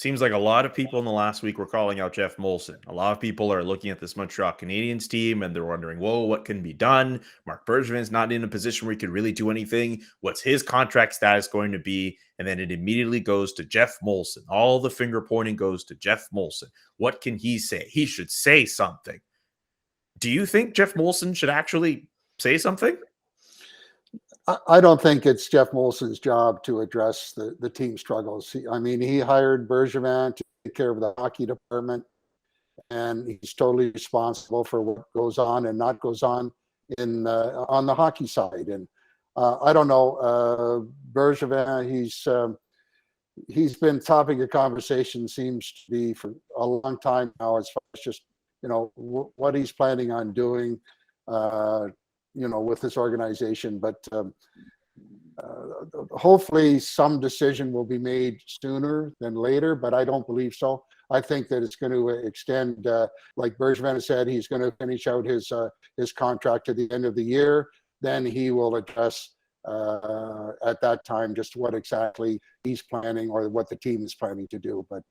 seems like a lot of people in the last week were calling out Geoff Molson. A lot of people are looking at this Montreal Canadiens team and they're wondering, whoa, what can be done? Marc Bergevin is not in a position where he could really do anything. What's his contract status going to be? And then it immediately goes to Geoff Molson. All the finger pointing goes to Geoff Molson. What can he say? He should say something. Do you think Geoff Molson should actually say something? I don't think it's Geoff Molson's job to address the team struggles. He hired Bergevin to take care of the hockey department, and he's totally responsible for what goes on and not goes on on the hockey side. And I don't know, Bergevin, he's been topic of conversation, seems to be for a long time now, as far as just, what he's planning on doing, with this organization. But hopefully some decision will be made sooner than later, but I don't believe so. I think that it's going to extend, like Bergevin said, he's going to finish out his contract to the end of the year. Then he will address at that time just what exactly he's planning or what the team is planning to do. But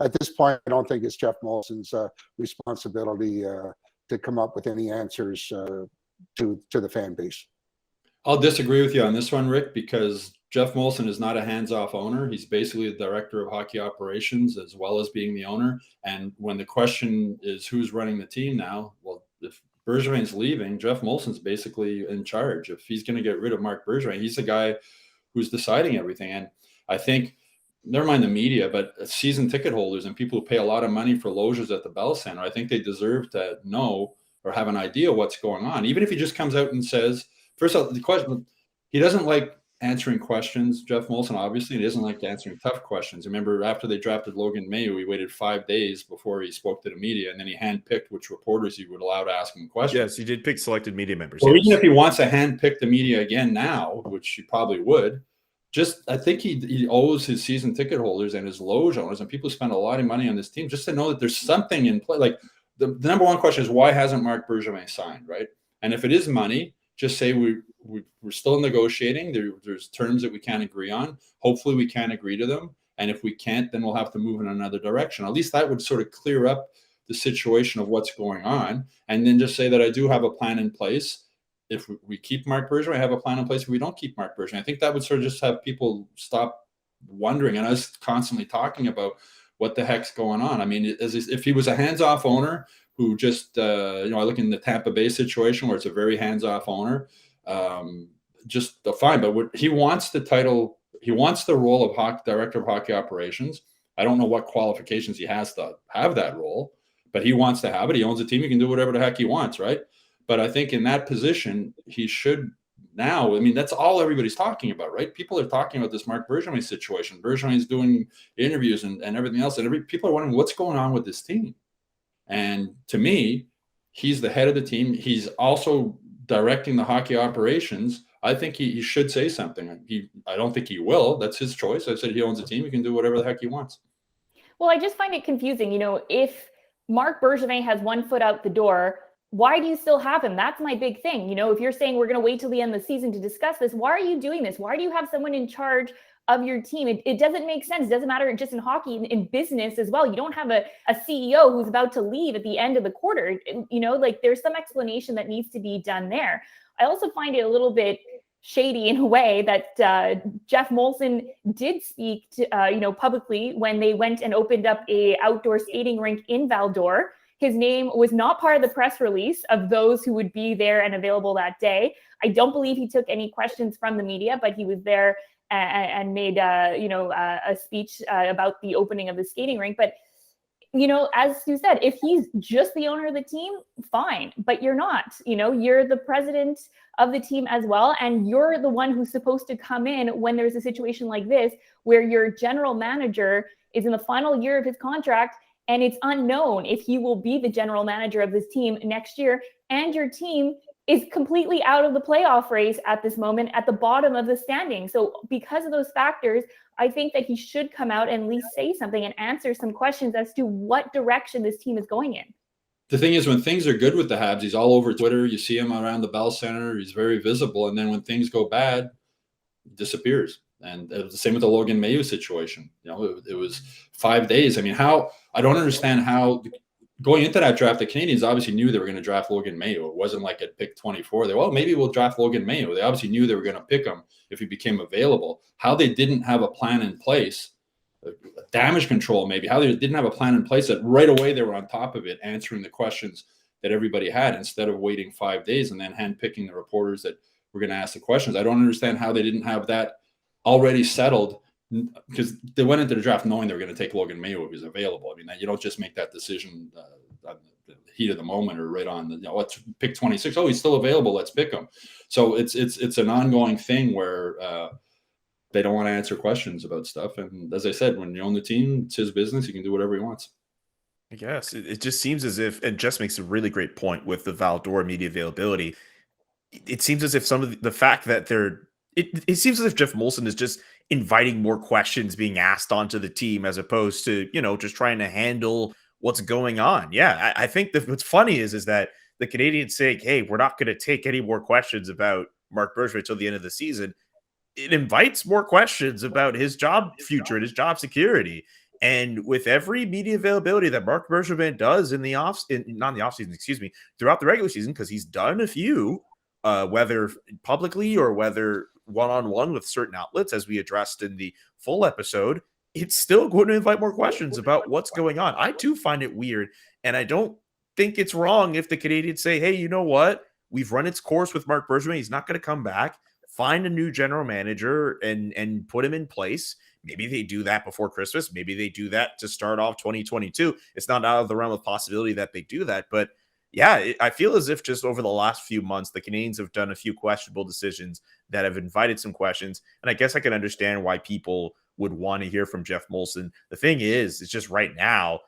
at this point, I don't think it's Geoff Molson's responsibility to come up with any answers to the fan base. I'll disagree with you on this one, Rick, because Geoff Molson is not a hands-off owner. He's basically the director of hockey operations as well as being the owner. And when the question is who's running the team now, well, if Bergevin's leaving, Geoff Molson's basically in charge. If he's going to get rid of Marc Bergevin, he's the guy who's deciding everything. And I think, never mind the media, but season ticket holders and people who pay a lot of money for loges at the Bell Center, I think they deserve to know or have an idea what's going on. Even if he just comes out and says, first of all, the question, he doesn't like answering questions, Geoff Molson, obviously. He doesn't like answering tough questions. Remember, after they drafted Logan Mayo, he waited 5 days before he spoke to the media, and then he handpicked which reporters he would allow to ask him questions. Yes, he did pick selected media members. Or yes. Even if he wants to handpick the media again now, which he probably would, I think he owes his season ticket holders and his loge owners and people who spend a lot of money on this team just to know that there's something in play. Like, the number one question is, why hasn't Marc Bergevin signed, right? And if it is money, just say we're still negotiating. There's terms that we can't agree on. Hopefully we can agree to them. And if we can't, then we'll have to move in another direction. At least that would sort of clear up the situation of what's going on. And then just say that I do have a plan in place. If we keep Marc Bergevin, I have a plan in place. If we don't keep Marc Bergevin, I think that would sort of just have people stop wondering and us constantly talking about what the heck's going on. I mean, if he was a hands-off owner who just, I look in the Tampa Bay situation where it's a very hands-off owner, just fine. But he wants the title, he wants the role of director of hockey operations. I don't know what qualifications he has to have that role, but he wants to have it. He owns a team. He can do whatever the heck he wants, right? But I think in that position, he should now, that's all everybody's talking about, right? People are talking about this Marc Bergevin situation. Bergevin is doing interviews and everything else. And people are wondering what's going on with this team. And to me, he's the head of the team. He's also directing the hockey operations. I think he should say something. I don't think he will. That's his choice. I said he owns a team. He can do whatever the heck he wants. Well, I just find it confusing. If Marc Bergevin has one foot out the door, why do you still have him? That's my big thing. If you're saying we're going to wait till the end of the season to discuss this, why are you doing this? Why do you have someone in charge of your team? It doesn't make sense. It doesn't matter just in hockey, in business as well. You don't have a CEO who's about to leave at the end of the quarter. There's some explanation that needs to be done there. I also find it a little bit shady in a way that Geoff Molson did speak to, publicly when they went and opened up a outdoor skating rink in Val-d'Or. His name was not part of the press release of those who would be there and available that day. I don't believe he took any questions from the media, but he was there and made a speech about the opening of the skating rink. But as you said, if he's just the owner of the team, fine, but you're not. You're the president of the team as well, and you're the one who's supposed to come in when there's a situation like this where your general manager is in the final year of his contract and it's unknown if he will be the general manager of this team next year, and your team is completely out of the playoff race at this moment, at the bottom of the standing. So because of those factors, I think that he should come out and at least say something and answer some questions as to what direction this team is going in. The thing is, when things are good with the Habs, he's all over Twitter. You see him around the Bell Center. He's very visible. And then when things go bad, he disappears. And it was the same with the Logan Mailloux situation. It was 5 days. I mean, I don't understand how going into that draft, the Canadiens obviously knew they were going to draft Logan Mailloux. It wasn't like at pick 24. Maybe we'll draft Logan Mailloux. They obviously knew they were going to pick him if he became available. How they didn't have a plan in place, damage control maybe, how they didn't have a plan in place that right away they were on top of it, answering the questions that everybody had instead of waiting 5 days and then handpicking the reporters that were going to ask the questions. I don't understand how they didn't have that already settled, because they went into the draft knowing they were going to take Logan Mailloux if he's available. I mean, you don't just make that decision on the heat of the moment or right on let's pick 26. Oh, he's still available. Let's pick him. So it's an ongoing thing where they don't want to answer questions about stuff. And as I said, when you own the team, it's his business. He can do whatever he wants. I guess it just seems as if, and Jess makes a really great point with the Valdor media availability. It seems as if some of the fact that it seems as if Geoff Molson is just inviting more questions being asked onto the team as opposed to, just trying to handle what's going on. Yeah, I think that what's funny is that the Canadiens saying, hey, we're not going to take any more questions about Marc Bergevin until the end of the season. It invites more questions about his job future and his job security. And with every media availability that Marc Bergevin does not in the offseason, throughout the regular season, because he's done a few, whether publicly or whether one-on-one with certain outlets, as we addressed in the full episode, it's still going to invite more questions about what's going on. I too find it weird, and I don't think it's wrong if the Canadiens say, hey, you know what? We've run its course with Marc Bergevin. He's not going to come back. Find a new general manager and put him in place. Maybe they do that before Christmas. Maybe they do that to start off 2022. It's not out of the realm of possibility that they do that, but yeah, I feel as if just over the last few months, the Canadiens have done a few questionable decisions that have invited some questions. And I guess I can understand why people would want to hear from Geoff Molson. The thing is, it's just right now,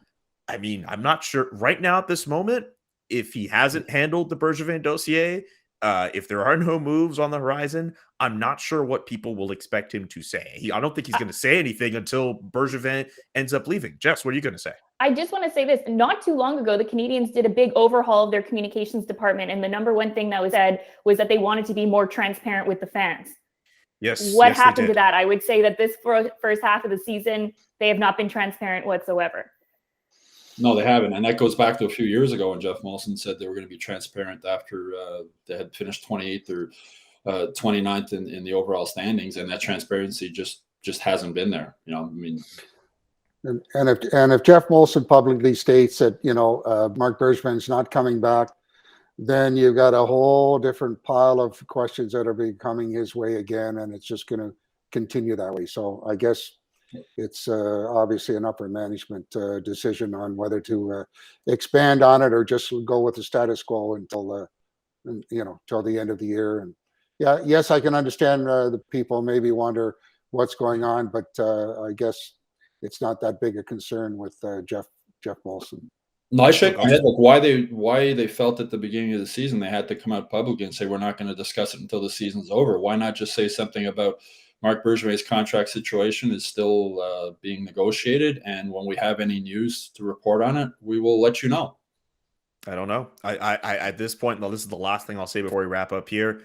I mean, I'm not sure right now at this moment, if he hasn't handled the Bergevin dossier, if there are no moves on the horizon, I'm not sure what people will expect him to say. I don't think he's going to say anything until Bergevin ends up leaving. Jess, what are you going to say? I just want to say this. Not too long ago, the Canadiens did a big overhaul of their communications department. And the number one thing that was said was that they wanted to be more transparent with the fans. Yes. What happened to that? I would say that this first half of the season, they have not been transparent whatsoever. No, they haven't. And that goes back to a few years ago when Geoff Molson said they were going to be transparent after they had finished 28th or 29th in the overall standings. And that transparency just hasn't been there. I mean, and if Geoff Molson publicly states that, Marc Bergevin's not coming back, then you've got a whole different pile of questions that are coming his way again. And it's just going to continue that way. So I guess it's obviously an upper management decision on whether to expand on it or just go with the status quo until till the end of the year. And yes, I can understand the people maybe wonder what's going on, but I guess it's not that big a concern with Geoff Molson. No, I shake my head like why they felt at the beginning of the season they had to come out publicly and say we're not going to discuss it until the season's over. Why not just say something about Marc Bergevin's contract situation is still being negotiated, and when we have any news to report on it, we will let you know. I don't know. I at this point, this is the last thing I'll say before we wrap up here.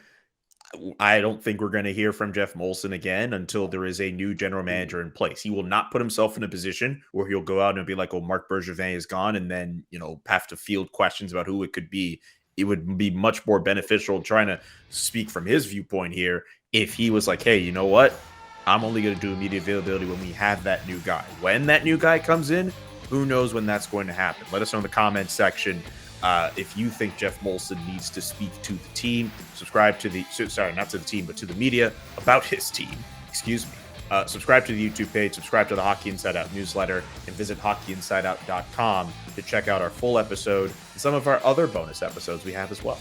I don't think we're going to hear from Geoff Molson again until there is a new general manager in place. He will not put himself in a position where he'll go out and be like, oh, Marc Bergevin is gone, and then, have to field questions about who it could be. It would be much more beneficial trying to speak from his viewpoint here if he was like, hey, you know what? I'm only going to do immediate availability when we have that new guy. When that new guy comes in, who knows when that's going to happen? Let us know in the comments section if you think Geoff Molson needs to speak to the team. Subscribe to not to the team, but to the media about his team. Excuse me. Subscribe to the YouTube page, subscribe to the Hockey Inside Out newsletter, and visit hockeyinsideout.com to check out our full episode and some of our other bonus episodes we have as well.